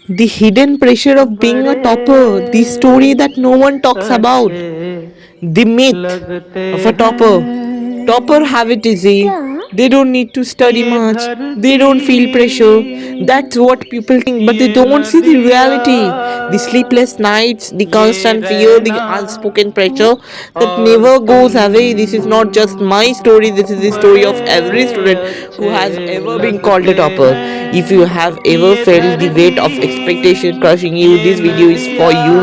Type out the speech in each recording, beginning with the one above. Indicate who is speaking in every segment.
Speaker 1: The hidden pressure of being a topper, the story that no one talks about, the myth of a topper. Topper have it easy. They don't need to study much. They don't feel pressure. That's what people think, but they don't see the reality. The sleepless nights, the constant fear, the unspoken pressure that never goes away. This is not just my story, this is the story of every student who has ever been called a topper. If you have ever felt the weight of expectation crushing you, this video is for you.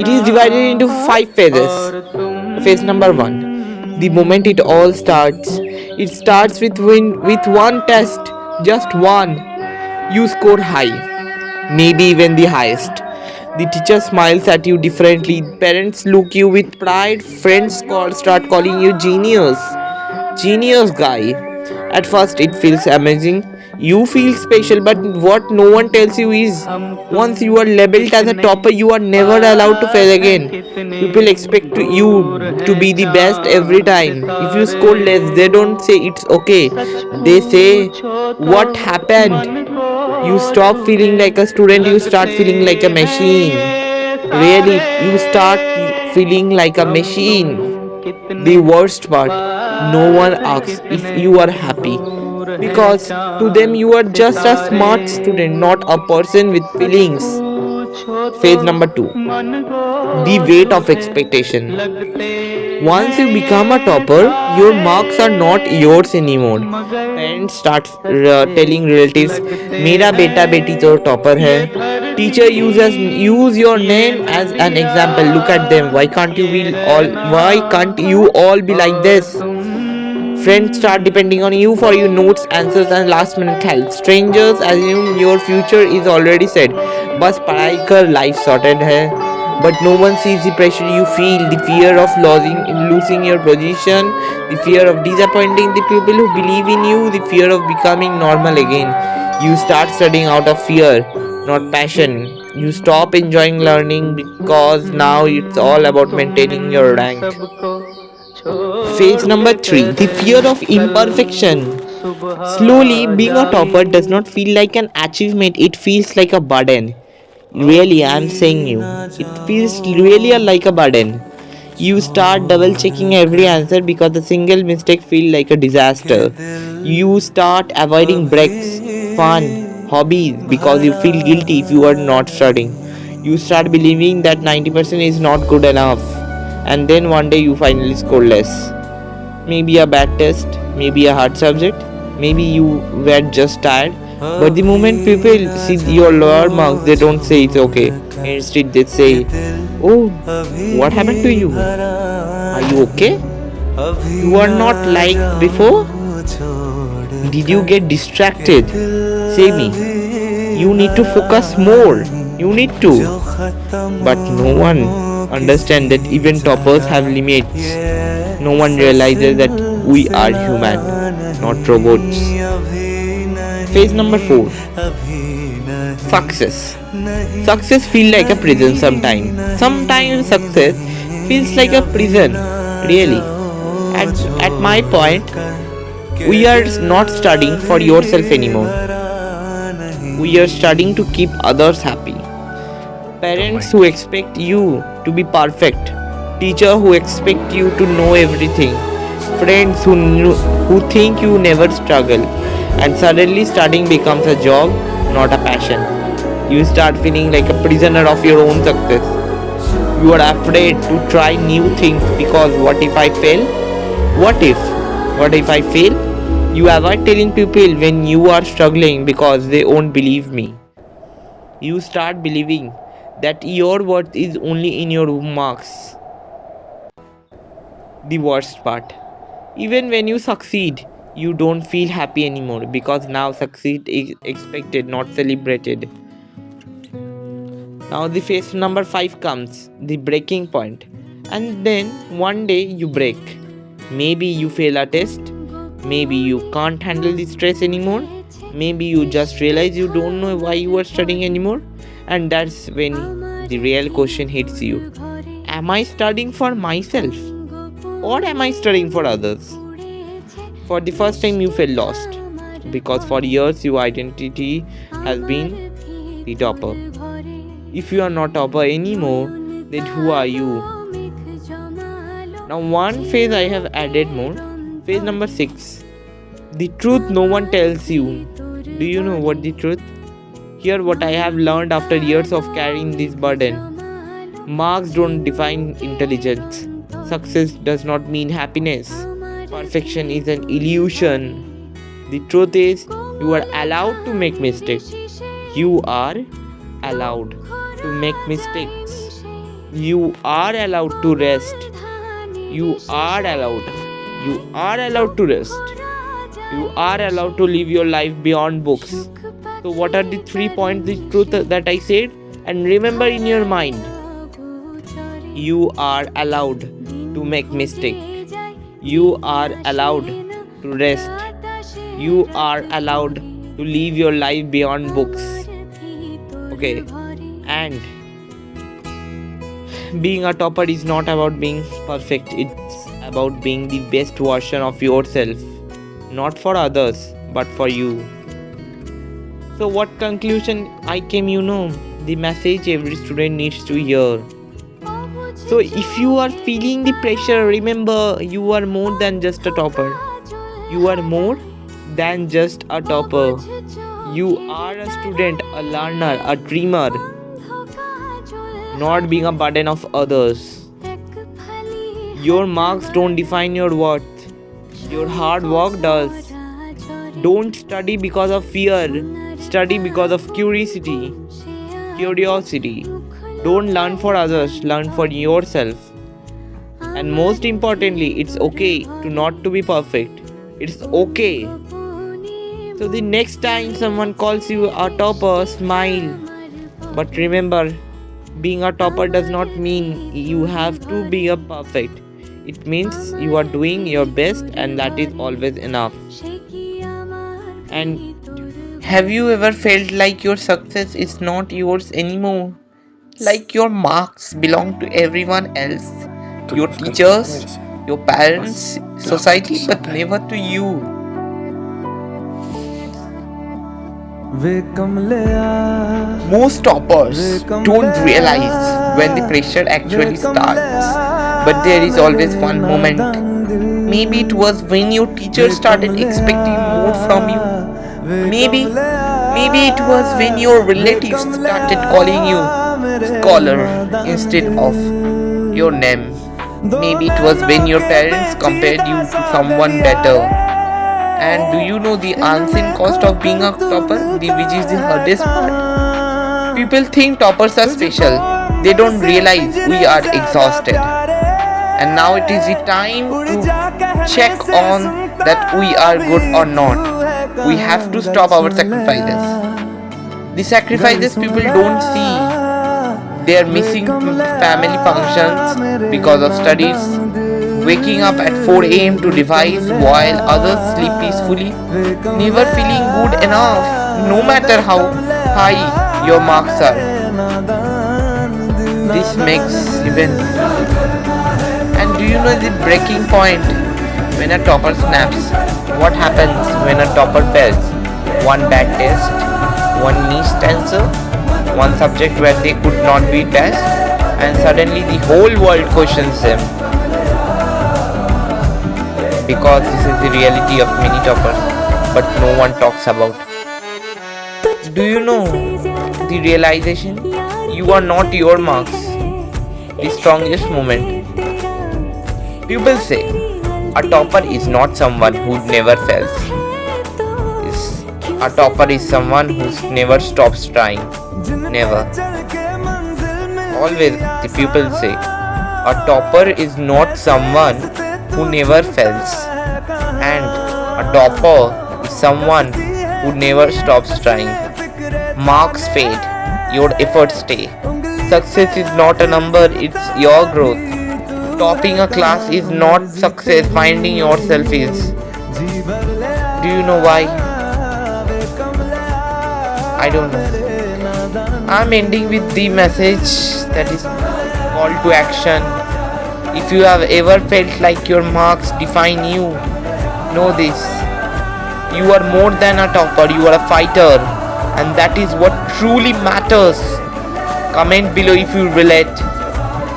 Speaker 1: It is divided into 5 phases. Phase number 1, the moment it all starts. It starts with one test, just one. You score high, maybe even the highest. The teacher smiles at you differently. Parents look you with pride. Friends start calling you genius. Genius guy. At first, it feels amazing. You feel special, but what no one tells you is once you are labeled as a topper, you are never allowed to fail again. People expect you to be the best every time. If you score less, they don't say it's okay. They say, what happened? You stop feeling like a student, you start feeling like a machine. Really, you start feeling like a machine. The worst part, no one asks if you are happy because to them you are just a smart student, not a person with feelings. Phase number 2, the weight of expectation. Once you become a topper, your marks are not yours anymore. Parents start telling relatives, "मेरा बेटा बेटी तो topper है." Teacher use your name as an example. Look at them. Why can't you be all? Why can't you all be like this? Friends start depending on you for your notes, answers, and last minute help. Strangers assume your future is already set. बस पढ़ाई कर life sorted है. But no one sees the pressure you feel, the fear of losing your position, the fear of disappointing the people who believe in you, the fear of becoming normal again. You start studying out of fear, not passion. You stop enjoying learning because now it's all about maintaining your rank. Phase number 3, the fear of imperfection. Slowly, being a topper does not feel like an achievement, it feels like a burden. Really, I'm saying you. It feels really like a burden. You start double checking every answer because a single mistake feels like a disaster. You start avoiding breaks, fun, hobbies because you feel guilty if you are not studying. You start believing that 90% is not good enough. And then one day you finally score less. Maybe a bad test, maybe a hard subject, maybe you were just tired. But the moment people see your lower marks, they don't say it's okay. Instead, they say, "Oh, what happened to you? Are you okay? You are not like before? Did you get distracted? Say me. You need to focus more. You need to." But no one understands that even toppers have limits. No one realizes that we are human, not robots. Phase number 4, success. Success feels like a prison sometimes. Sometimes success feels like a prison. Really. At my point, we are not studying for yourself anymore. We are studying to keep others happy. Parents who expect you to be perfect. Teacher who expect you to know everything. Friends who think you never struggle. And suddenly studying becomes a job, not a passion. You start feeling like a prisoner of your own success. You are afraid to try new things because what if I fail? What if? What if I fail? You avoid telling people when you are struggling because they won't believe me. You start believing that your worth is only in your marks. The worst part. Even when you succeed, you don't feel happy anymore because now succeed is expected, not celebrated. Now the phase number 5 comes, the breaking point. And then one day you break. Maybe you fail a test. Maybe you can't handle the stress anymore. Maybe you just realize you don't know why you are studying anymore. And that's when the real question hits you. Am I studying for myself? Or am I studying for others? For the first time you feel lost. because for years your identity has been the topper. If you are not topper anymore, then who are you? Now one phase I have added more. Phase number 6. The truth no one tells you. Do you know what the truth? Here what I have learned after years of carrying this burden. Marks don't define intelligence. Success does not mean happiness. Perfection is an illusion. The truth is, you are allowed to make mistakes. You are allowed to make mistakes. You are allowed to rest. You are allowed. You are allowed to rest. You are allowed to live your life beyond books. So what are the 3 points, the truth that I said? And remember in your mind, you are allowed to make mistakes. You are allowed to rest. You are allowed to live your life beyond books. Okay. And being a topper is not about being perfect. It's about being the best version of yourself. Not for others, but for you. So what conclusion I came, the message every student needs to hear. So if you are feeling the pressure, remember you are more than just a topper. You are more than just a topper. You are a student, a learner, a dreamer. Not being a burden of others. Your marks don't define your worth. Your hard work does. Don't study because of fear. Study because of curiosity. Don't learn for others, learn for yourself. And most importantly, it's okay not to be perfect. It's okay. So the next time someone calls you a topper, smile. But remember, being a topper does not mean you have to be a perfect. It means you are doing your best, and that is always enough. And have you ever felt like your success is not yours anymore? Like your marks belong to everyone else? Your teachers, your parents, society, but never to you. Most toppers don't realize when the pressure actually starts. But there is always one moment. Maybe it was when your teacher started expecting more from you. Maybe it was when your relatives started calling you scholar instead of your name. Maybe it was when your parents compared you to someone better. And do you know the unseen cost of being a topper, which is the hardest part? People think toppers are special. They don't realize we are exhausted. And now it is the time to check on that we are good or not. We have to stop our sacrifices. The sacrifices people don't see. They are missing family functions because of studies, waking up at 4 a.m. to revise while others sleep peacefully, never feeling good enough, no matter how high your marks are. This makes even. And do you know the breaking point? When a topper snaps, what happens when a topper fails? One bad test, one missed answer, one subject where they could not be tested, and suddenly the whole world questions them. Because this is the reality of many toppers, but no one talks about. Do you know the realization? You are not your marks. The strongest moment. People say a topper is not someone who never fails. A topper is someone who never stops trying. Never. Always the people say a topper is not someone who never fails. And a topper is someone who never stops trying. Marks fade, your efforts stay. Success is not a number, it's your growth. Topping a class is not success, finding yourself is. Do you know why? I don't know. I'm ending with the message that is call to action. If you have ever felt like your marks define you, know this. You are more than a topper, you are a fighter, and that is what truly matters. Comment below if you relate,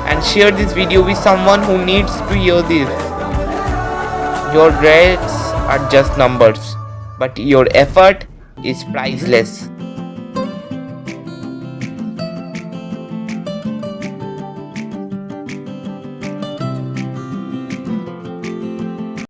Speaker 1: and share this video with someone who needs to hear this. Your grades are just numbers, but your effort is priceless.